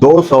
200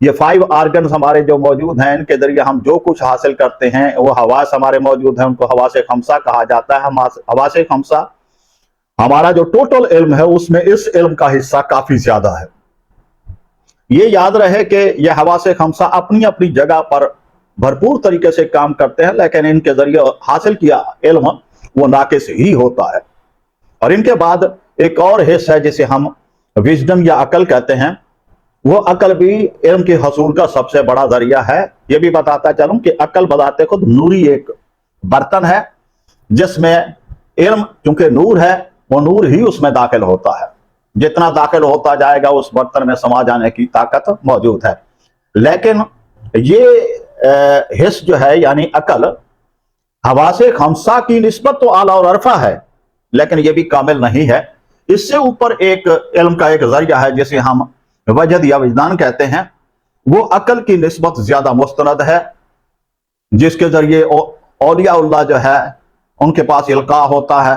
یہ 5 آرگنز ہمارے جو موجود ہیں، ان کے ذریعے ہم جو کچھ حاصل کرتے ہیں، وہ حواس ہمارے موجود ہیں، ان کو حواس خمسہ کہا جاتا ہے۔ حواس خمسہ ہمارا جو ٹوٹل علم ہے اس میں اس علم کا حصہ کافی زیادہ ہے۔ یہ یاد رہے کہ یہ حواس خمسہ اپنی اپنی جگہ پر بھرپور طریقے سے کام کرتے ہیں، لیکن ان کے ذریعے حاصل کیا علم وہ ناقص ہی ہوتا ہے۔ اور ان کے بعد ایک اور حصہ ہے جسے ہم وژڈم یا عقل کہتے ہیں، وہ عقل بھی علم کے حصول کا سب سے بڑا ذریعہ ہے۔ یہ بھی بتاتا چلوں کہ عقل بذات خود نوری ایک برتن ہے، جس میں علم چونکہ نور ہے، وہ نور ہی اس میں داخل ہوتا ہے، جتنا داخل ہوتا جائے گا اس برتن میں سما جانے کی طاقت موجود ہے۔ لیکن یہ حص جو ہے یعنی عقل حواس خمسہ کی نسبت تو اعلیٰ اور عرفہ ہے، لیکن یہ بھی کامل نہیں ہے۔ اس سے اوپر ایک علم کا ایک ذریعہ ہے جسے ہم وجد یا وجدان کہتے ہیں، وہ عقل کی نسبت زیادہ مستند ہے، جس کے ذریعے اولیاء اللہ جو ہے ان کے پاس القاء ہوتا ہے،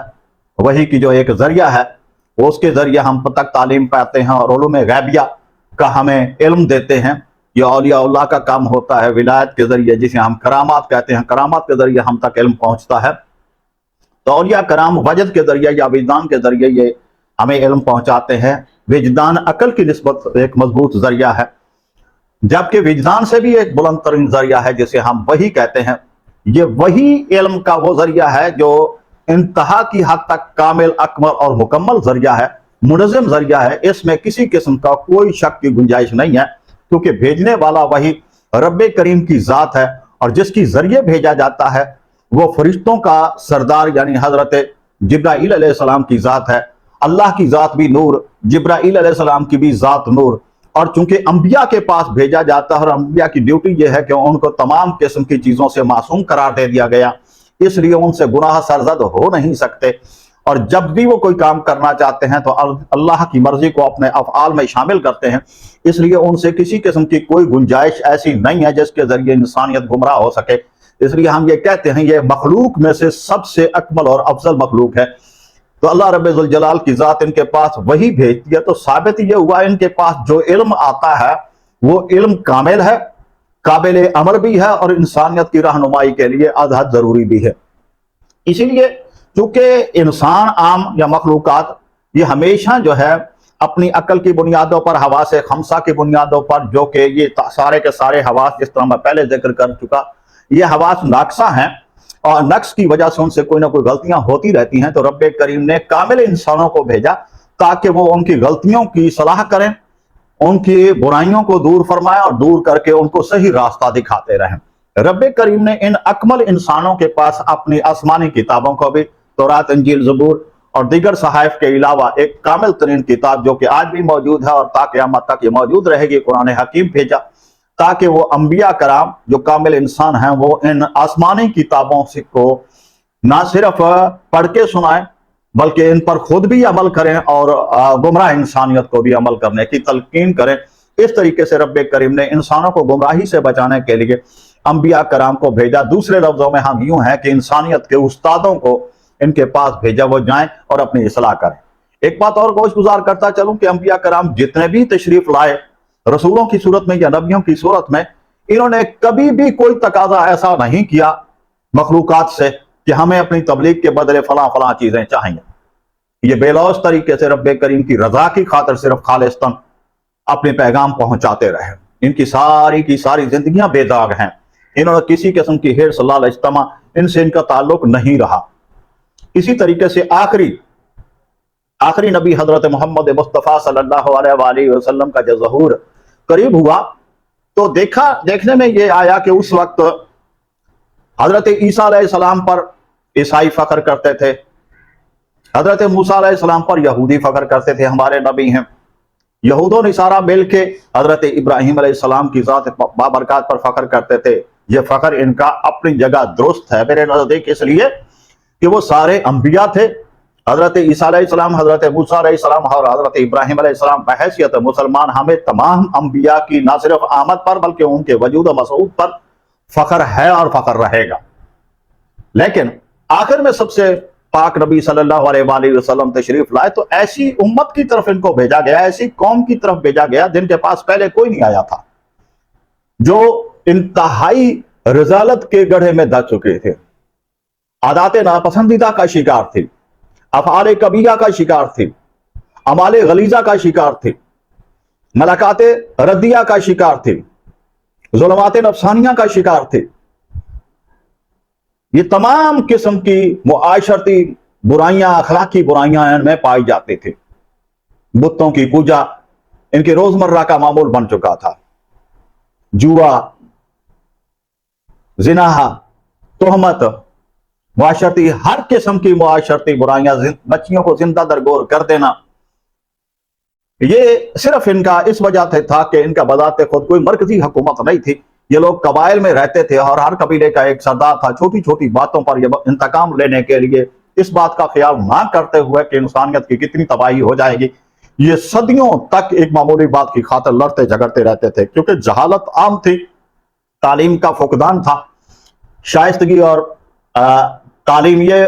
وہی کی جو ایک ذریعہ ہے، وہ اس کے ذریعے ہم تک تعلیم پاتے ہیں اور علوم غیبیہ کا ہمیں علم دیتے ہیں۔ یہ اولیاء اللہ کا کام ہوتا ہے ولایت کے ذریعے، جسے ہم کرامات کہتے ہیں، کرامات کے ذریعے ہم تک علم پہنچتا ہے۔ تو اولیاء کرام وجد کے ذریعے یا وجدان کے ذریعے یہ ہمیں علم پہنچاتے ہیں۔ وجدان عقل کی نسبت ایک مضبوط ذریعہ ہے، جبکہ وجدان سے بھی ایک بلند ترین ذریعہ ہے جسے ہم وحی کہتے ہیں۔ یہ وحی علم کا وہ ذریعہ ہے جو انتہا کی حد تک کامل، اکمل اور مکمل ذریعہ ہے، منظم ذریعہ ہے۔ اس میں کسی قسم کا کوئی شک کی گنجائش نہیں ہے، کیونکہ بھیجنے والا وحی رب کریم کی ذات ہے، اور جس کی ذریعے بھیجا جاتا ہے وہ فرشتوں کا سردار یعنی حضرت جبرائیل علیہ السلام کی ذات ہے۔ اللہ کی ذات بھی نور، جبرائیل علیہ السلام کی بھی ذات نور۔ اور چونکہ انبیاء کے پاس بھیجا جاتا ہے اور انبیاء کی ڈیوٹی یہ ہے کہ ان کو تمام قسم کی چیزوں سے معصوم قرار دے دیا گیا، اس لیے ان سے گناہ سرزد ہو نہیں سکتے، اور جب بھی وہ کوئی کام کرنا چاہتے ہیں تو اللہ کی مرضی کو اپنے افعال میں شامل کرتے ہیں، اس لیے ان سے کسی قسم کی کوئی گنجائش ایسی نہیں ہے جس کے ذریعے انسانیت گمراہ ہو سکے۔ اس لیے ہم یہ کہتے ہیں یہ مخلوق میں سے سب سے اکمل اور افضل مخلوق ہے۔ تو اللہ رب ذوالجلال کی ذات ان کے پاس وہی بھیجتی ہے، تو ثابت یہ ہوا ان کے پاس جو علم آتا ہے وہ علم کامل ہے، قابل عمل بھی ہے، اور انسانیت کی رہنمائی کے لیے ازحد ضروری بھی ہے۔ اسی لیے چونکہ انسان عام یا مخلوقات یہ ہمیشہ جو ہے اپنی عقل کی بنیادوں پر، حواس خمسہ کی بنیادوں پر، جو کہ یہ سارے کے سارے حواس جس طرح میں پہلے ذکر کر چکا، یہ حواس ناقصہ ہیں، اور نقص کی وجہ سے ان سے کوئی نہ کوئی غلطیاں ہوتی رہتی ہیں۔ تو رب کریم نے کامل انسانوں کو بھیجا تاکہ وہ ان کی غلطیوں کی اصلاح کریں، ان کی برائیوں کو دور فرمائیں، اور دور کر کے ان کو صحیح راستہ دکھاتے رہیں۔ رب کریم نے ان اکمل انسانوں کے پاس اپنی آسمانی کتابوں کو بھی، تورات، انجیل، زبور اور دیگر صحائف کے علاوہ ایک کامل ترین کتاب جو کہ آج بھی موجود ہے اور تا قیامت تک یہ موجود رہے گی، قرآن حکیم بھیجا، تاکہ وہ انبیاء کرام جو کامل انسان ہیں وہ ان آسمانی کتابوں کو نہ صرف پڑھ کے سنائیں بلکہ ان پر خود بھی عمل کریں، اور گمراہ انسانیت کو بھی عمل کرنے کی تلقین کریں۔ اس طریقے سے رب کریم نے انسانوں کو گمراہی سے بچانے کے لیے انبیاء کرام کو بھیجا۔ دوسرے لفظوں میں ہم یوں ہیں کہ انسانیت کے استادوں کو ان کے پاس بھیجا، وہ جائیں اور اپنی اصلاح کریں۔ ایک بات اور گوش گزار کرتا چلوں کہ انبیاء کرام جتنے بھی تشریف لائے رسولوں کی صورت میں یا نبیوں کی صورت میں، انہوں نے کبھی بھی کوئی تقاضا ایسا نہیں کیا مخلوقات سے کہ ہمیں اپنی تبلیغ کے بدلے فلاں فلاں چیزیں چاہیے۔ یہ بے لوث طریقے سے رب کریم کی رضا کی خاطر صرف خالصتاً اپنے پیغام پہنچاتے رہے۔ ان کی ساری زندگیاں بے داغ ہیں، انہوں نے کسی قسم کی حرص، لالچ، طمع ان سے ان کا تعلق نہیں رہا۔ اسی طریقے سے آخری نبی حضرت محمد مصطفیٰ صلی اللہ علیہ وآلہ وسلم کا جب ظہور قریب ہوا تو دیکھنے میں یہ آیا کہ اس وقت حضرت عیسیٰ علیہ السلام پر عیسائی فخر کرتے تھے، حضرت موسیٰ علیہ السلام پر یہودی فخر کرتے تھے، ہمارے نبی ہیں۔ یہود و نصارہ مل کے حضرت ابراہیم علیہ السلام کی ذات بابرکات پر فخر کرتے تھے۔ یہ فخر ان کا اپنی جگہ درست ہے میرے نزدیک، اس لیے کہ وہ سارے انبیاء تھے۔ حضرت عیسیٰ علیہ السلام، حضرت موسیٰ علیہ السلام اور حضرت ابراہیم علیہ السلام بحیثیت مسلمان ہمیں تمام انبیاء کی نہ صرف آمد پر بلکہ ان کے وجود و مسعود پر فخر ہے اور فخر رہے گا۔ لیکن آخر میں سب سے پاک نبی صلی اللہ علیہ وآلہ وسلم تشریف لائے تو ایسی امت کی طرف ان کو بھیجا گیا، ایسی قوم کی طرف بھیجا گیا جن کے پاس پہلے کوئی نہیں آیا تھا۔ جو انتہائی رذالت کے گڑھے میں دب چکے تھے، عادات ناپسندیدہ کا شکار تھے، افعال کبیرہ کا شکار تھے، اعمال غلیظہ کا شکار تھے، ملکات ردیہ کا شکار تھے، ظلمات نفسانیہ کا شکار تھے۔ یہ تمام قسم کی معاشرتی برائیاں، اخلاقی برائیاں ان میں پائی جاتے تھے۔ بتوں کی پوجا ان کے روزمرہ کا معمول بن چکا تھا۔ جوا، زنا، تہمت، معاشرتی ہر قسم کی معاشرتی برائیاں، بچیوں کو زندہ درگور کر دینا، یہ صرف ان کا اس وجہ سے تھا کہ ان کا بذات خود کوئی مرکزی حکومت نہیں تھی۔ یہ لوگ قبائل میں رہتے تھے اور ہر قبیلے کا ایک سردار تھا۔ چھوٹی چھوٹی باتوں پر یہ انتقام لینے کے لیے اس بات کا خیال نہ کرتے ہوئے کہ انسانیت کی کتنی تباہی ہو جائے گی، یہ صدیوں تک ایک معمولی بات کی خاطر لڑتے جھگڑتے رہتے تھے، کیونکہ جہالت عام تھی، تعلیم کا فقدان تھا، شائستگی اور تعلیم یہ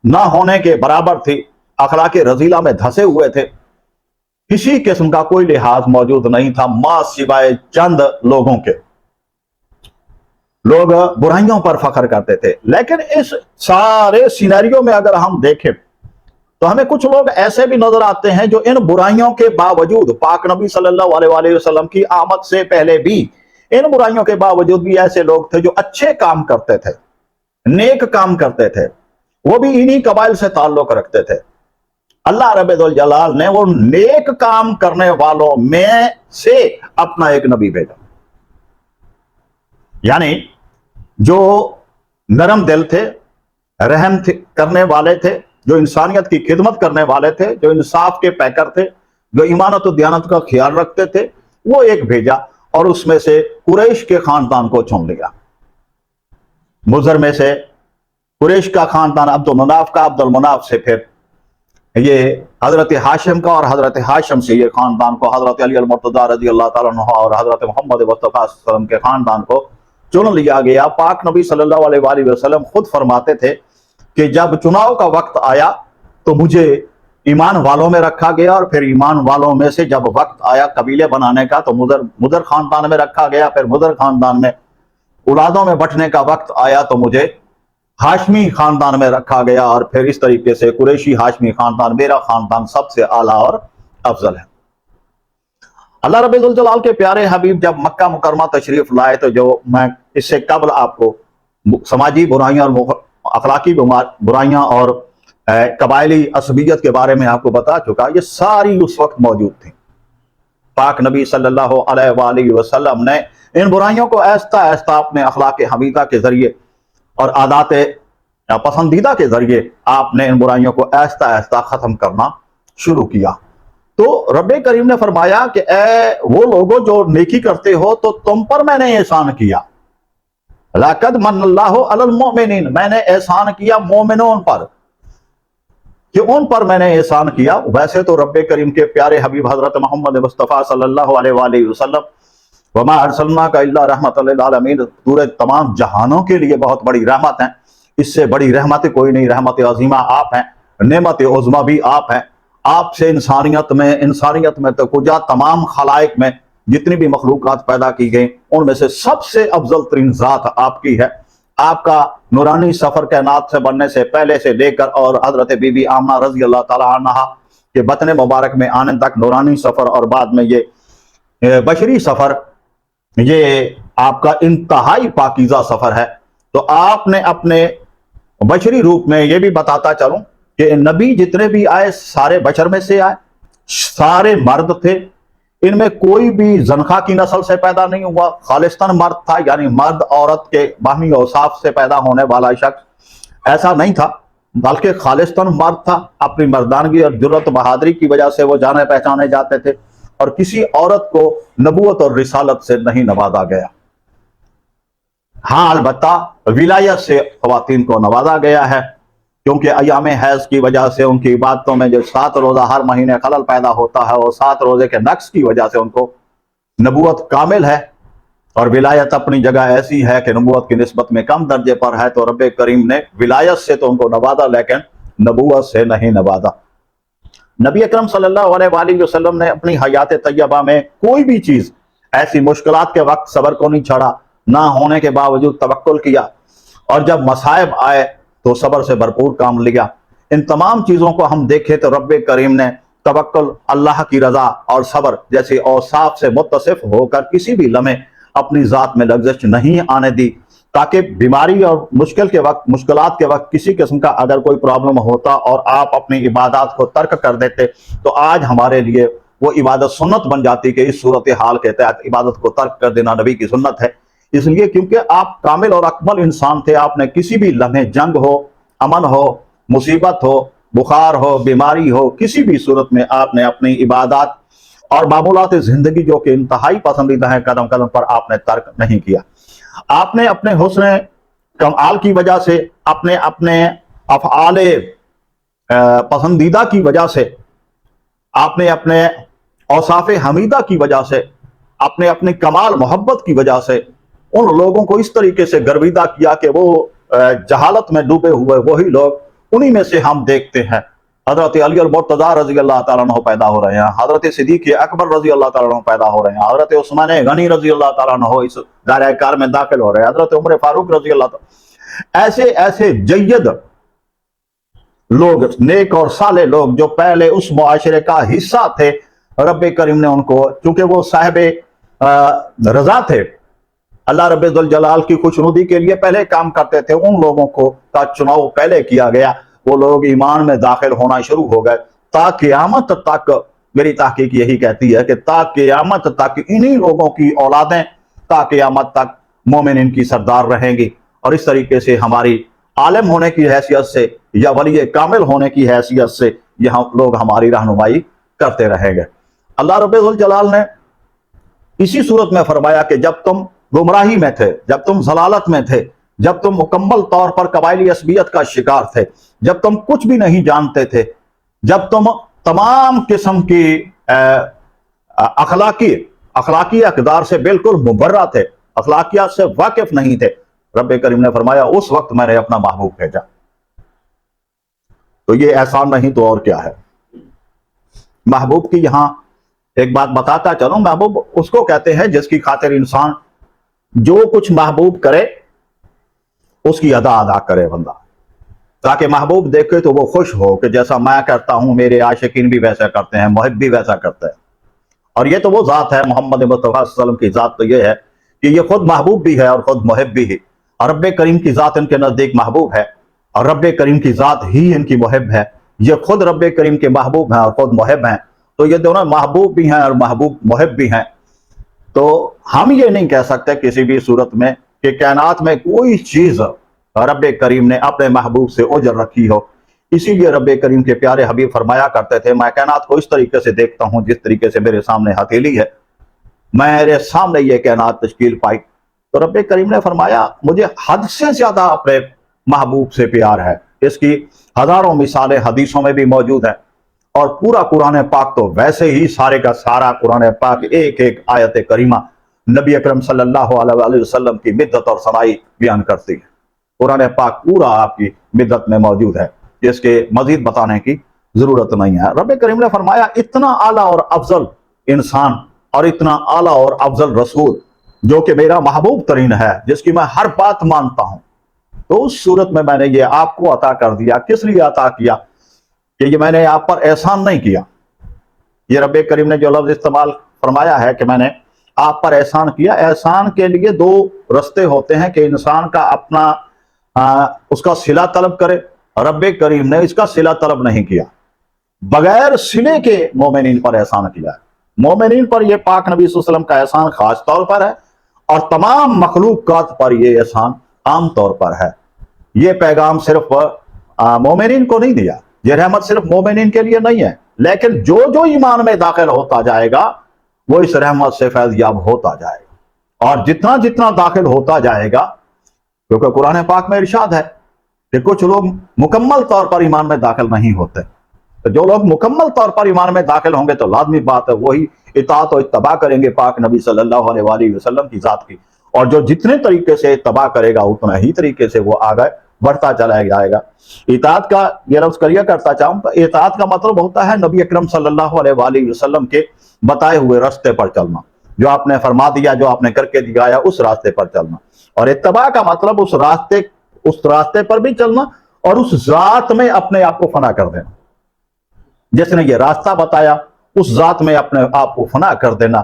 نہ ہونے کے برابر تھی، اخلاق رذیلہ میں دھسے ہوئے تھے، کسی قسم کا کوئی لحاظ موجود نہیں تھا ماں سوائے چند لوگوں کے۔ لوگ برائیوں پر فخر کرتے تھے۔ لیکن اس سارے سینیریو میں اگر ہم دیکھیں تو ہمیں کچھ لوگ ایسے بھی نظر آتے ہیں جو ان برائیوں کے باوجود، پاک نبی صلی اللہ علیہ وآلہ وسلم کی آمد سے پہلے بھی ان برائیوں کے باوجود بھی ایسے لوگ تھے جو اچھے کام کرتے تھے، نیک کام کرتے تھے، وہ بھی انہی قبائل سے تعلق رکھتے تھے۔ اللہ رب الجلال نے وہ نیک کام کرنے والوں میں سے اپنا ایک نبی بھیجا، یعنی جو نرم دل تھے، رحم کرنے والے تھے، جو انسانیت کی خدمت کرنے والے تھے، جو انصاف کے پیکر تھے، جو ایمانت و دیانت کا خیال رکھتے تھے، وہ ایک بھیجا، اور اس میں سے قریش کے خاندان کو چن لیا۔ مضر میں سے قریش کا خاندان عبد المناف کا، عبد المناف سے پھر یہ حضرت ہاشم کا، اور حضرت ہاشم سے یہ خاندان کو حضرت علی المرتضیٰ رضی اللہ تعالیٰ عنہ اور حضرت محمد مصطفیٰ صلی اللہ علیہ وسلم کے خاندان کو چن لیا گیا۔ پاک نبی صلی اللہ علیہ وآلہ وسلم خود فرماتے تھے کہ جب چناؤ کا وقت آیا تو مجھے ایمان والوں میں رکھا گیا، اور پھر ایمان والوں میں سے جب وقت آیا قبیلے بنانے کا تو مضر خاندان میں رکھا گیا، پھر مضر خاندان میں اولادوں میں بٹنے کا وقت آیا تو مجھے ہاشمی خاندان میں رکھا گیا، اور پھر اس طریقے سے قریشی ہاشمی خاندان، میرا خاندان سب سے اعلیٰ اور افضل ہے۔ اللہ رب الجلال کے پیارے حبیب جب مکہ مکرمہ تشریف لائے تو جو میں اس سے قبل آپ کو سماجی برائیاں اور اخلاقی برائیاں اور قبائلی عصبیت کے بارے میں آپ کو بتا چکا، یہ ساری اس وقت موجود تھیں۔ پاک نبی صلی اللہ علیہ وآلہ وسلم نے ان برائیوں کو آہستہ آہستہ اپنے اخلاق حمیدہ کے ذریعے اور عادات پسندیدہ کے ذریعے آپ نے ان برائیوں کو آہستہ آہستہ ختم کرنا شروع کیا۔ تو رب کریم نے فرمایا کہ اے وہ لوگوں جو نیکی کرتے ہو تو تم پر میں نے احسان کیا، لَقَدْ مَنَّ اللَّهُ عَلَى الْمُؤْمِنِينَ، میں نے احسان کیا مومنوں پر، کہ ان پر میں نے احسان کیا۔ ویسے تو رب کریم کے پیارے حبیب حضرت محمد مصطفیٰ صلی اللہ علیہ وآلہ وسلم وما ارسلناک الا رحمۃ للعالمین پورے تمام جہانوں کے لیے بہت بڑی رحمت ہیں، اس سے بڑی رحمت کوئی نہیں۔ رحمت عظیمہ آپ ہیں، نعمت عظمیٰ بھی آپ ہیں۔ آپ سے انسانیت میں تو کجا تمام خلائق میں جتنی بھی مخلوقات پیدا کی گئیں ان میں سے سب سے افضل ترین ذات آپ کی ہے۔ آپ کا نورانی سفر کائنات سے بننے سے پہلے سے لے کر اور حضرت بی بی آمنہ رضی اللہ تعالیٰ عنہا کے بطن مبارک میں آنے تک نورانی سفر، اور بعد میں یہ بشری سفر، یہ آپ کا انتہائی پاکیزہ سفر ہے۔ تو آپ نے اپنے بشری روپ میں یہ بھی بتاتا چلوں کہ نبی جتنے بھی آئے سارے بشر میں سے آئے، سارے مرد تھے، ان میں کوئی بھی زنخا کی نسل سے پیدا نہیں ہوا، خالصتاً مرد تھا، یعنی مرد عورت کے باہمی اوصاف سے پیدا ہونے والا شخص ایسا نہیں تھا، بلکہ خالصتاً مرد تھا۔ اپنی مردانگی اور جرت و بہادری کی وجہ سے وہ جانے پہچانے جاتے تھے، اور کسی عورت کو نبوت اور رسالت سے نہیں نوازا گیا۔ ہاں البتہ ولایت سے خواتین کو نوازا گیا ہے، کیونکہ ایام حیض کی وجہ سے ان کی عبادتوں میں جو 7 روزہ ہر مہینے خلل پیدا ہوتا ہے، اور 7 روزے کے نقص کی وجہ سے ان کو نبوت کامل ہے، اور ولایت اپنی جگہ ایسی ہے کہ نبوت کی نسبت میں کم درجے پر ہے۔ تو رب کریم نے ولایت سے تو ان کو نوازا، لیکن نبوت سے نہیں نوازا۔ نبی اکرم صلی اللہ علیہ وآلہ وسلم نے اپنی حیات طیبہ میں کوئی بھی چیز ایسی مشکلات کے وقت صبر کو نہیں چھڑا، نہ ہونے کے باوجود توکل کیا، اور جب مصائب آئے تو صبر سے بھرپور کام لیا۔ ان تمام چیزوں کو ہم دیکھیں تو رب کریم نے توکل، اللہ کی رضا اور صبر جیسی اوصاف سے متصف ہو کر کسی بھی لمحے اپنی ذات میں لغزش نہیں آنے دی، تاکہ بیماری اور مشکلات کے وقت کسی قسم کا اگر کوئی پرابلم ہوتا اور آپ اپنی عبادات کو ترک کر دیتے تو آج ہمارے لیے وہ عبادت سنت بن جاتی کہ اس صورتحال کے تحت عبادت کو ترک کر دینا نبی کی سنت ہے۔ اس لیے کیونکہ آپ کامل اور اکمل انسان تھے، آپ نے کسی بھی لمحے جنگ ہو، امن ہو، مصیبت ہو، بخار ہو، بیماری ہو، کسی بھی صورت میں آپ نے اپنی عبادات اور معمولات زندگی جو کہ انتہائی پسندیدہ ہیں قدم قدم پر آپ نے ترک نہیں کیا۔ آپ نے اپنے حسن کمال کی وجہ سے، اپنے افعال پسندیدہ کی وجہ سے، آپ نے اپنے اوصاف حمیدہ کی وجہ سے، اپنے کمال محبت کی وجہ سے ان لوگوں کو اس طریقے سے گرویدہ کیا کہ وہ جہالت میں ڈوبے ہوئے وہی لوگ، انہی میں سے ہم دیکھتے ہیں حضرت علی المرتضیٰ رضی اللہ تعالیٰ عنہ پیدا ہو رہے ہیں، حضرت صدیق اکبر رضی اللہ تعالیٰ عنہ پیدا ہو رہے ہیں، حضرت عثمان غنی رضی اللہ تعالیٰ عنہ اس دائرہ کار میں داخل ہو رہے ہیں، حضرت عمر فاروق رضی اللہ تعالیٰ، ایسے جید لوگ، نیک اور صالح لوگ جو پہلے اس معاشرے کا حصہ تھے، رب کریم نے ان کو، چونکہ وہ صاحب رضا تھے، اللہ رب ذوالجلال کی خوشنودی کے لیے پہلے کام کرتے تھے، ان لوگوں کو کا چناؤ پہلے کیا گیا، وہ لوگ ایمان میں داخل ہونا شروع ہو گئے۔ تا قیامت تک، میری تحقیق یہی کہتی ہے کہ تا قیامت تک انہی لوگوں کی اولادیں تا قیامت تک مومنین کی سردار رہیں گی، اور اس طریقے سے ہماری عالم ہونے کی حیثیت سے یا ولی کامل ہونے کی حیثیت سے یہاں لوگ ہماری رہنمائی کرتے رہیں گے۔ اللہ رب الجلال نے اسی صورت میں فرمایا کہ جب تم گمراہی میں تھے، جب تم ضلالت میں تھے، جب تم مکمل طور پر قبائلی عصبیت کا شکار تھے، جب تم کچھ بھی نہیں جانتے تھے، جب تم تمام قسم کی اخلاقی اقدار سے بالکل مبرہ تھے، اخلاقیات سے واقف نہیں تھے، رب کریم نے فرمایا اس وقت میں نے اپنا محبوب بھیجا۔ تو یہ احسان نہیں تو اور کیا ہے۔ محبوب کی یہاں ایک بات بتاتا چلوں، محبوب اس کو کہتے ہیں جس کی خاطر انسان جو کچھ محبوب کرے اس کی ادا کرے بندہ، تاکہ محبوب دیکھے تو وہ خوش ہو کہ جیسا میں کرتا ہوں میرے عاشقین بھی ویسا کرتے ہیں، محب بھی ویسا کرتے ہیں۔ اور یہ تو وہ ذات ہے، محمد مصطفیٰ صلی اللہ علیہ وسلم کی ذات تو یہ ہے کہ یہ خود محبوب بھی ہے اور خود محب بھی ہے، اور رب کریم کی ذات ان کے نزدیک محبوب ہے اور رب کریم کی ذات ہی ان کی محب ہے، یہ خود رب کریم کے محبوب ہیں اور خود محب ہیں، تو یہ دونوں محبوب بھی ہیں اور محبوب محب بھی ہیں۔ تو ہم یہ نہیں کہہ سکتے کسی بھی صورت میں کہ کائنات میں کوئی چیز رب کریم نے اپنے محبوب سے اجر رکھی ہو، اسی لیے رب کریم کے پیارے حبیب فرمایا کرتے تھے میں کائنات کو اس طریقے سے دیکھتا ہوں جس طریقے سے میرے سامنے ہتھیلی ہے، میرے سامنے یہ کائنات تشکیل پائی۔ تو رب کریم نے فرمایا مجھے حد سے زیادہ اپنے محبوب سے پیار ہے، اس کی ہزاروں مثالیں حدیثوں میں بھی موجود ہیں، اور پورا قرآن پاک تو ویسے ہی سارے کا سارا قرآن پاک ایک ایک آیت کریمہ نبی اکرم صلی اللہ علیہ وسلم کی مدت اور ثنائی بیان کرتی ہے۔ قرآن پاک پورا آپ کی مدت میں موجود ہے، جس کے مزید بتانے کی ضرورت نہیں ہے۔ رب کریم نے فرمایا اتنا اعلیٰ اور افضل انسان اور اتنا اعلیٰ اور افضل رسول جو کہ میرا محبوب ترین ہے، جس کی میں ہر بات مانتا ہوں، تو اس صورت میں نے یہ آپ کو عطا کر دیا۔ کس لیے عطا کیا؟ کہ یہ میں نے آپ پر احسان نہیں کیا۔ یہ رب کریم نے جو لفظ استعمال فرمایا ہے کہ میں نے آپ پر احسان کیا، احسان کے لیے دو رستے ہوتے ہیں کہ انسان کا اپنا اس کا صلہ طلب کرے، رب کریم نے اس کا صلہ طلب نہیں کیا، بغیر صلے کے مومنین پر احسان کیا ہے۔ مومنین پر یہ پاک نبی صلی اللہ علیہ وسلم کا احسان خاص طور پر ہے، اور تمام مخلوقات پر یہ احسان عام طور پر ہے۔ یہ پیغام صرف مومنین کو نہیں دیا، یہ رحمت صرف مومنین کے لیے نہیں ہے، لیکن جو ایمان میں داخل ہوتا جائے گا وہ اس رحمت سے فیض یاب ہوتا جائے گا، اور جتنا جتنا داخل ہوتا جائے گا، کیونکہ قرآن پاک میں ارشاد ہے کہ کچھ لوگ مکمل طور پر ایمان میں داخل نہیں ہوتے، تو جو لوگ مکمل طور پر ایمان میں داخل ہوں گے تو لازمی بات ہے وہی اطاعت و اتباع کریں گے پاک نبی صلی اللہ علیہ وآلہ وسلم کی ذات کی، اور جو جتنے طریقے سے اتباع کرے گا اتنا ہی طریقے سے وہ آگے بڑھتا چلا جائے گا۔ اطاعت کا یہ لفظ کریے کرتا چاہوں تو اطاعت کا مطلب ہوتا ہے نبی اکرم صلی اللہ علیہ وآلہ وسلم کے بتائے ہوئے راستے پر چلنا، جو آپ نے فرما دیا, جو آپ نے کر کے دکھایا, اس راستے پر چلنا. اور اتباع کا مطلب اس راستے پر بھی چلنا اور اس ذات میں اپنے آپ کو فنا کر دینا. جس نے یہ راستہ بتایا اس ذات میں اپنے آپ کو فنا کر دینا,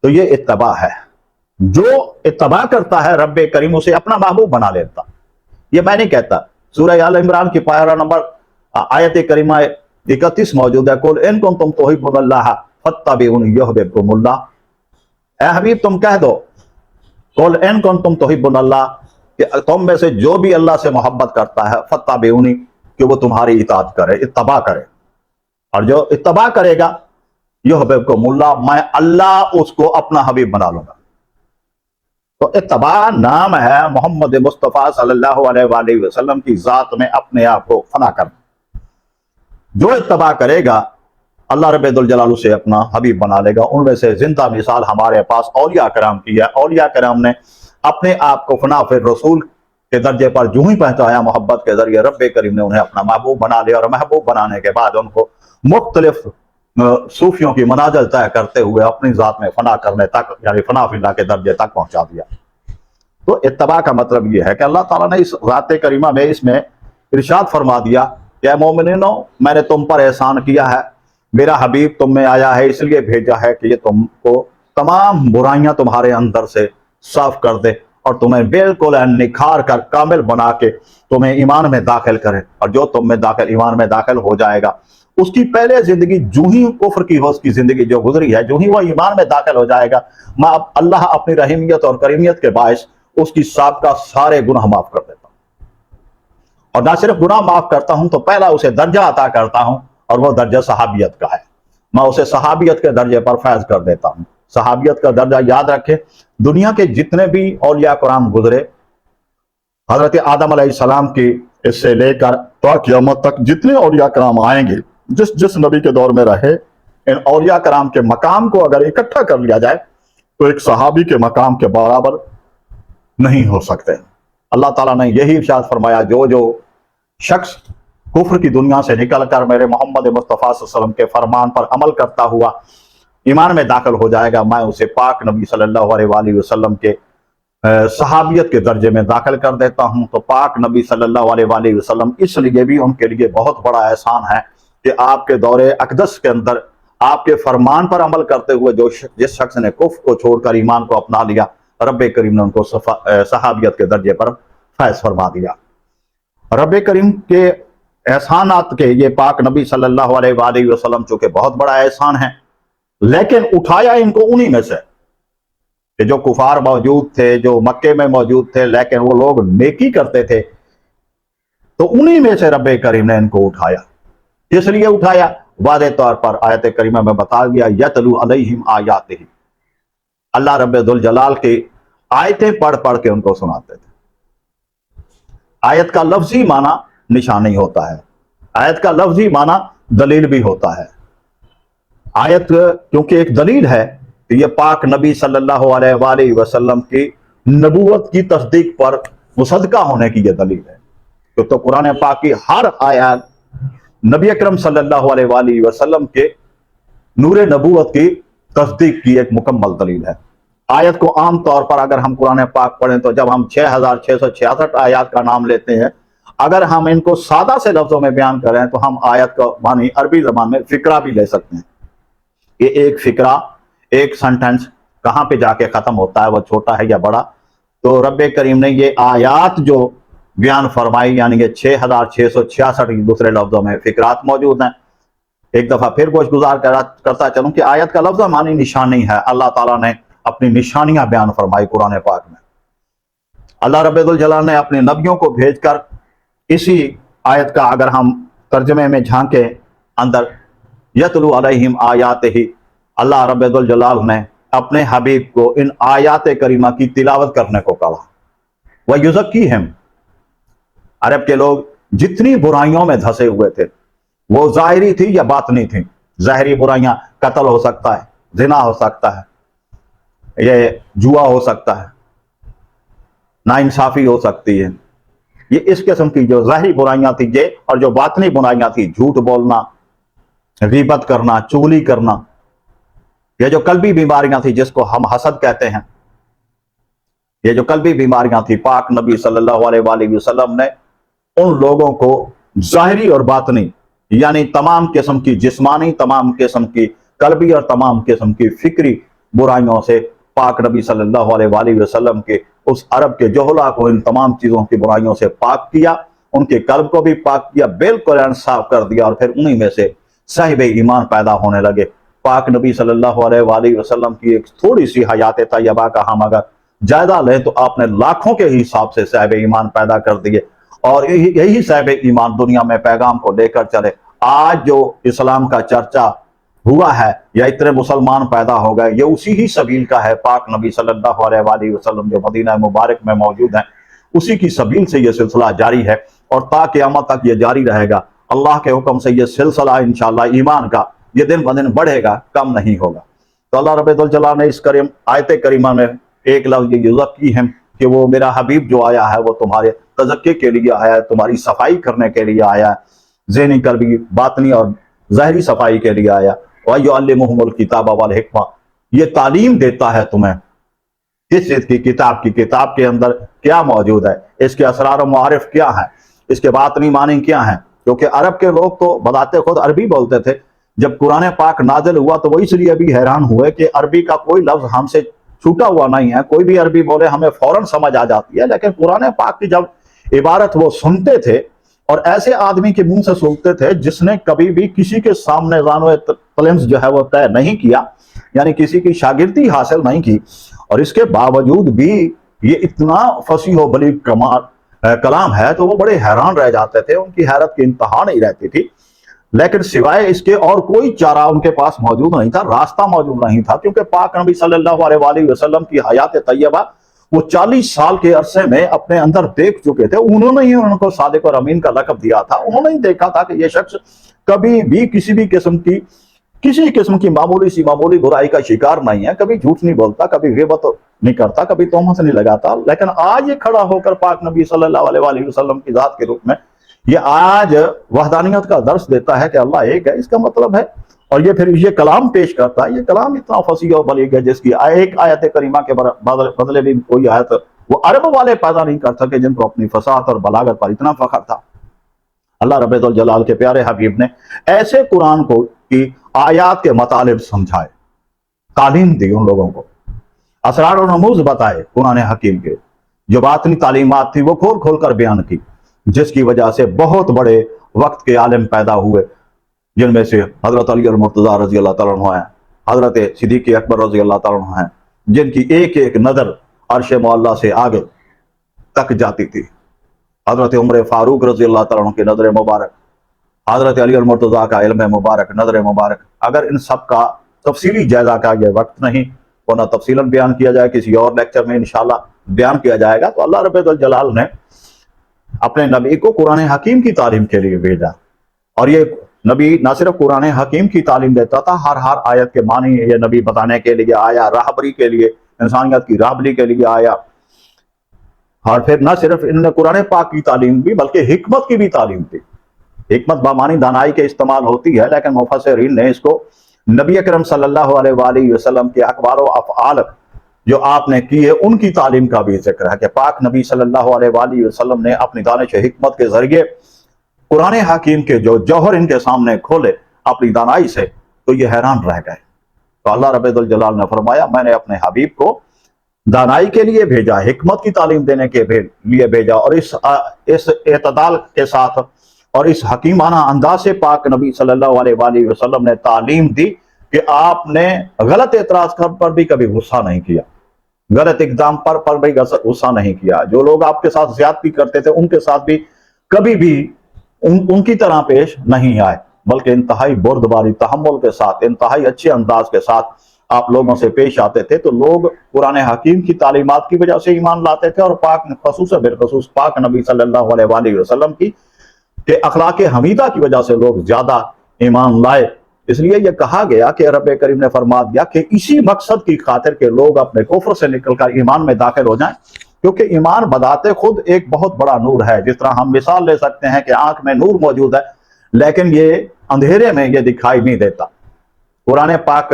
تو یہ اتباع ہے. جو اتباع کرتا ہے رب کریم اسے اپنا محبوب بنا لیتا. یہ میں نہیں کہتا, سورہ آل عمران کی پارہ نمبر آیت کریمہ 31 موجود ہے. قل ان کنتم تحبون اللہ فاتبعونی یحببکم اللہ. اے حبیب تم کہہ دو, قل ان کنتم تحبون اللہ, کہ تم میں سے جو بھی اللہ سے محبت کرتا ہے, فاتبعونی, کہ وہ تمہاری اطاعت کرے, اتباع کرے. اور جو اتباع کرے گا یحببکم اللہ, میں اللہ اس کو اپنا حبیب بنا لوں گا. تو اتباع نام ہے محمد مصطفیٰ صلی اللہ علیہ وآلہ وسلم کی ذات میں اپنے آپ کو فنا کرنا. جو اتباع کرے گا اللہ رب الجلال سے اپنا حبیب بنا لے گا. ان میں سے زندہ مثال ہمارے پاس اولیاء کرام کی ہے. اولیاء کرام نے اپنے آپ کو فنا فی رسول کے درجے پر جو ہی پہنچایا, محبت کے ذریعے رب کریم نے انہیں اپنا محبوب بنا لیا, اور محبوب بنانے کے بعد ان کو مختلف صوفیوں کی منازل طے کرتے ہوئے اپنی ذات میں فنا کرنے تک, یعنی فنا فی اللہ کے درجے تک پہنچا دیا. تو اتباع کا مطلب یہ ہے کہ اللہ تعالیٰ نے اس ذات کریمہ میں اس میں ارشاد فرما دیا کہ اے مومنینو, میں نے تم پر احسان کیا ہے, میرا حبیب تم میں آیا ہے, اس لیے بھیجا ہے کہ یہ تم کو تمام برائیاں تمہارے اندر سے صاف کر دے اور تمہیں بالکل نکھار کر کامل بنا کے تمہیں ایمان میں داخل کرے. اور جو تم میں ایمان میں داخل ہو جائے گا, اس کی پہلے زندگی جو ہی کفر کی ہو, اس کی زندگی جو گزری ہے, جو ہی وہ ایمان میں داخل ہو جائے گا, میں اللہ اپنی رحیمیت اور کریمیت کے باعث اس کی سابقہ سارے گناہ معاف کر دیتا ہوں. اور نہ صرف گناہ معاف کرتا ہوں, تو پہلا اسے درجہ عطا کرتا ہوں, اور وہ درجہ صحابیت کا ہے. میں اسے صحابیت کے درجے پر فیض کر دیتا ہوں. صحابیت کا درجہ یاد رکھے, دنیا کے جتنے بھی اولیاء کرام گزرے, حضرت آدم علیہ السلام کی اس سے لے کر تو قیامت تک جتنے اولیاء کرام آئیں گے, جس نبی کے دور میں رہے, ان اولیاء کرام کے مقام کو اگر اکٹھا کر لیا جائے تو ایک صحابی کے مقام کے برابر نہیں ہو سکتے. اللہ تعالیٰ نے یہی ارشاد فرمایا, جو شخص کفر کی دنیا سے نکل کر میرے محمد مصطفیٰ صلی اللہ علیہ وسلم کے فرمان پر عمل کرتا ہوا ایمان میں داخل ہو جائے گا, میں اسے پاک نبی صلی اللہ علیہ وآلہ وسلم کے صحابیت کے درجے میں داخل کر دیتا ہوں. تو پاک نبی صلی اللہ علیہ وآلہ وسلم اس لیے بھی ان کے لیے بہت بڑا احسان ہے کہ آپ کے دور اقدس کے اندر آپ کے فرمان پر عمل کرتے ہوئے جس شخص نے کفر کو چھوڑ کر ایمان کو اپنا لیا, رب کریم نے ان کو صحابیت کے درجے پر فیض فرما دیا. رب کریم کے احسانات کے یہ پاک نبی صلی اللہ علیہ وآلہ وسلم چونکہ بہت بڑا احسان ہے, لیکن اٹھایا ان کو انہی میں سے کہ جو کفار موجود تھے, جو مکے میں موجود تھے, لیکن وہ لوگ نیکی کرتے تھے, تو انہی میں سے رب کریم نے ان کو اٹھایا. اس لیے اٹھایا, واضح طور پر آیت کریمہ میں بتا دیا, یتلو علیہم آیاتہ, اللہ رب ذوالجلال کی آیتیں پڑھ پڑھ کے ان کو سناتے تھے. آیت کا لفظی معنی نشانی ہوتا ہے, آیت کا لفظی معنی دلیل بھی ہوتا ہے. آیت کیونکہ ایک دلیل ہے, تو یہ پاک نبی صلی اللہ علیہ وآلہ وسلم کی نبوت کی تصدیق پر مصدقہ ہونے کی یہ دلیل ہے. تو قرآن پاک کی ہر آیات نبی اکرم صلی اللہ علیہ وآلہ وسلم کے نور نبوت کی تصدیق کی ایک مکمل دلیل ہے. آیت کو عام طور پر اگر ہم قرآن پاک پڑھیں تو جب ہم 6666 آیات کا نام لیتے ہیں, اگر ہم ان کو سادہ سے لفظوں میں بیان کریں تو ہم آیت کا معنی عربی زبان میں فقرہ بھی لے سکتے ہیں. یہ ایک فقرہ, ایک سنٹنس کہاں پہ جا کے ختم ہوتا ہے, وہ چھوٹا ہے یا بڑا. تو رب کریم نے یہ آیات جو بیان فرمائی, یعنی یہ 6666 دوسرے لفظوں میں فقرات موجود ہیں. ایک دفعہ پھر گوش گزار کرتا چلوں کہ آیت کا لفظ معنی نشانی ہے. اللہ تعالیٰ نے اپنی نشانیاں بیان فرمائی قرآن پاک میں. اللہ رب الجلال نے اپنے نبیوں کو بھیج کر اسی آیت کا اگر ہم ترجمے میں جھانکیں اندر, یتلو علیہم آیاتہ, اللہ رب الجلال نے اپنے حبیب کو ان آیات کریمہ کی تلاوت کرنے کو کہا. وَیُزَکِّیہم, عرب کے لوگ جتنی برائیوں میں دھسے ہوئے تھے, وہ ظاہری تھی یا باطنی تھی. ظاہری برائیاں, قتل ہو سکتا ہے, زنا ہو سکتا ہے, یہ جوا ہو سکتا ہے, ناانصافی ہو سکتی ہے. یہ اس قسم کی جو ظاہری برائیاں تھی یہ, اور جو باطنی برائیاں تھی, جھوٹ بولنا, غیبت کرنا, چغلی کرنا, یہ جو قلبی بیماریاں تھی جس کو ہم حسد کہتے ہیں، یہ جو قلبی بیماریاں تھی، پاک نبی صلی اللہ علیہ وآلہ وسلم نے ان لوگوں کو ظاہری اور باطنی، یعنی تمام قسم کی جسمانی، تمام قسم کی قلبی اور تمام قسم کی فکری برائیوں سے پاک نبی صلی اللہ علیہ وآلہ وسلم کے اس عرب کے جہلا کو ان تمام چیزوں کی برائیوں سے پاک کیا، ان کے قلب کو بھی پاک کیا، بالکل انصاف کر دیا، اور پھر انہی میں سے صاحب ایمان پیدا ہونے لگے۔ پاک نبی صلی اللہ علیہ وآلہ وسلم کی ایک تھوڑی سی حیات طیبہ کا ہم اگر جائزہ لیں تو آپ نے لاکھوں کے حساب سے صاحب ایمان پیدا کر دیے، اور یہی صاحب ایمان دنیا میں پیغام کو لے کر چلے۔ آج جو اسلام کا چرچا ہوا ہے یا اتنے مسلمان پیدا ہو گئے، یہ اسی ہی سبیل کا ہے۔ پاک نبی صلی اللہ علیہ وآلہ وسلم جو مدینہ مبارک میں موجود ہیں، اسی کی سبیل سے یہ سلسلہ جاری ہے، اور تا قیامت تک یہ جاری رہے گا۔ اللہ کے حکم سے یہ سلسلہ انشاءاللہ ایمان کا یہ دن بدن بڑھے گا، کم نہیں ہوگا۔ تو اللہ رب الجلال نے اس آیت کریمہ میں ایک لفظ یہ یوز کی ہے کہ وہ میرا حبیب جو آیا ہے وہ تمہارے تزکیے کے لیے آیا ہے، تمہاری صفائی کرنے کے لیے آیا ہے، ذہنی قلبی باطنی اور ظاہری صفائی کے لیے آیا۔ وَيُعَلِّمُهُمُ الْكِتَابَ وَالْحِکْمَةَ، یہ تعلیم دیتا ہے تمہیں کس چیز کی؟ کتاب کی۔ کتاب کے اندر کیا موجود ہے، اس کے اسرار و معارف کیا ہیں، اس کے باطنی معنی کیا ہیں، کیونکہ عرب کے لوگ تو بذات خود عربی بولتے تھے۔ جب قرآن پاک نازل ہوا تو وہ اس لیے بھی حیران ہوئے کہ عربی کا کوئی لفظ ہم سے چھوٹا ہوا نہیں ہے، کوئی بھی عربی بولے ہمیں فوراً سمجھ آ جاتی ہے، لیکن قرآن پاک کی جب عبارت وہ سنتے تھے، اور ایسے آدمی کے منہ سے سنتے تھے جس نے کبھی بھی کسی کے سامنے زانو تلمس جو ہے وہ طے نہیں کیا، یعنی کسی کی شاگردی حاصل نہیں کی، اور اس کے باوجود بھی یہ اتنا فصیح و بلیغ کلام ہے تو وہ بڑے حیران رہ جاتے تھے، ان کی حیرت کی انتہا نہیں رہتی تھی۔ لیکن سوائے اس کے اور کوئی چارہ ان کے پاس موجود نہیں تھا، راستہ موجود نہیں تھا، کیونکہ پاک نبی صلی اللہ علیہ وآلہ وسلم کی حیات طیبہ وہ 40 سال کے عرصے میں اپنے اندر دیکھ چکے تھے۔ انہوں نے ہی ان کو صادق اور امین کا لقب دیا تھا۔ انہوں نے ہی دیکھا تھا کہ یہ شخص کبھی بھی کسی قسم کی معمولی برائی کا شکار نہیں ہے، کبھی جھوٹ نہیں بولتا، کبھی غیبت نہیں کرتا، کبھی تہمت نہیں لگاتا۔ لیکن آج یہ کھڑا ہو کر پاک نبی صلی اللہ علیہ وآلہ وسلم کی ذات کے روپ میں یہ آج وحدانیت کا درس دیتا ہے کہ اللہ ایک ہے، اس کا مطلب ہے، اور یہ پھر یہ کلام پیش کرتا ہے۔ یہ کلام اتنا فصیح و بلیغ ہے جس کی ایک آیت کریمہ کے بدلے بھی کوئی آیت وہ عرب والے پیدا نہیں کر سکے جن کو اپنی فصاحت اور بلاغت پر اتنا فخر تھا۔ اللہ رب الجلال کے پیارے حبیب نے ایسے قرآن کو کی آیات کے مطالب سمجھائے، تعلیم دی ان لوگوں کو، اسرار و رموز بتائے قرآن حکیم کے، جو باطنی تعلیمات تھی وہ کھول کھول کر بیان کی، جس کی وجہ سے بہت بڑے وقت کے عالم پیدا ہوئے، جن میں سے حضرت علی المرتضیٰ رضی اللہ تعالیٰ عنہ ہیں، حضرت صدیق اکبر رضی اللہ تعالیٰ عنہ ہیں، جن کی ایک ایک نظر عرش معلیٰ سے آگے تک جاتی تھی، حضرت عمر فاروق رضی اللہ تعالیٰ عنہ کی نظر مبارک، حضرت علی المرتضیٰ کا علم مبارک، نظر مبارک۔ اگر ان سب کا تفصیلی جائزہ کا یہ وقت نہیں، ورنہ تفصیلاً بیان کیا جائے، کسی اور لیکچر میں انشاءاللہ بیان کیا جائے گا۔ تو اللہ رب الجلال نے اپنے نبی کو قرآن حکیم کی تعلیم کے لیے بھیجا، اور یہ نبی نہ صرف قرآن حکیم کی تعلیم دیتا تھا، ہر آیت کے معنی یہ نبی بتانے کے لیے آیا، راہبری کے لیے، انسانیت کی راہبری کے لیے آیا۔ اور پھر نہ صرف انہوں نے قرآن پاک کی تعلیم بھی بلکہ حکمت کی بھی تعلیم دی۔ حکمت بامانی دانائی کے استعمال ہوتی ہے، لیکن مفسرین نے اس کو نبی اکرم صلی اللہ علیہ وآلہ وسلم کے اقوال و افعال جو آپ نے کی ہے ان کی تعلیم کا بھی ذکر ہے، کہ پاک نبی صلی اللہ علیہ وآلہ وسلم نے اپنی دانش حکمت کے ذریعے قرآن حکیم کے جو جوہر ان کے سامنے کھولے اپنی دانائی سے، تو یہ حیران رہ گئے۔ تو اللہ رب الجلال نے فرمایا میں نے اپنے حبیب کو دانائی کے لیے بھیجا، حکمت کی تعلیم دینے کے لیے بھیجا، اور اس اعتدال کے ساتھ اور اس حکیمانہ انداز سے پاک نبی صلی اللہ علیہ وآلہ وسلم نے تعلیم دی کہ آپ نے غلط اعتراض پر بھی کبھی غصہ نہیں کیا، غلط اقدام پر بھی غصہ نہیں کیا۔ جو لوگ آپ کے ساتھ زیادتی کرتے تھے ان کے ساتھ بھی کبھی بھی ان کی طرح پیش نہیں آئے، بلکہ انتہائی بردباری، تحمل کے ساتھ، انتہائی اچھے انداز کے ساتھ آپ لوگوں سے پیش آتے تھے۔ تو لوگ قرآن حکیم کی تعلیمات کی وجہ سے ایمان لاتے تھے، اور بالخصوص پاک نبی صلی اللہ علیہ وآلہ وسلم کی کہ اخلاق حمیدہ کی وجہ سے لوگ زیادہ ایمان لائے۔ اس لیے یہ کہا گیا کہ رب کریم نے فرما دیا کہ اسی مقصد کی خاطر کہ لوگ اپنے کفر سے نکل کر ایمان میں داخل ہو جائیں، کیونکہ ایمان بذات خود ایک بہت بڑا نور ہے۔ جس طرح ہم مثال لے سکتے ہیں کہ آنکھ میں نور موجود ہے، لیکن یہ اندھیرے میں یہ دکھائی نہیں دیتا۔ قرآن پاک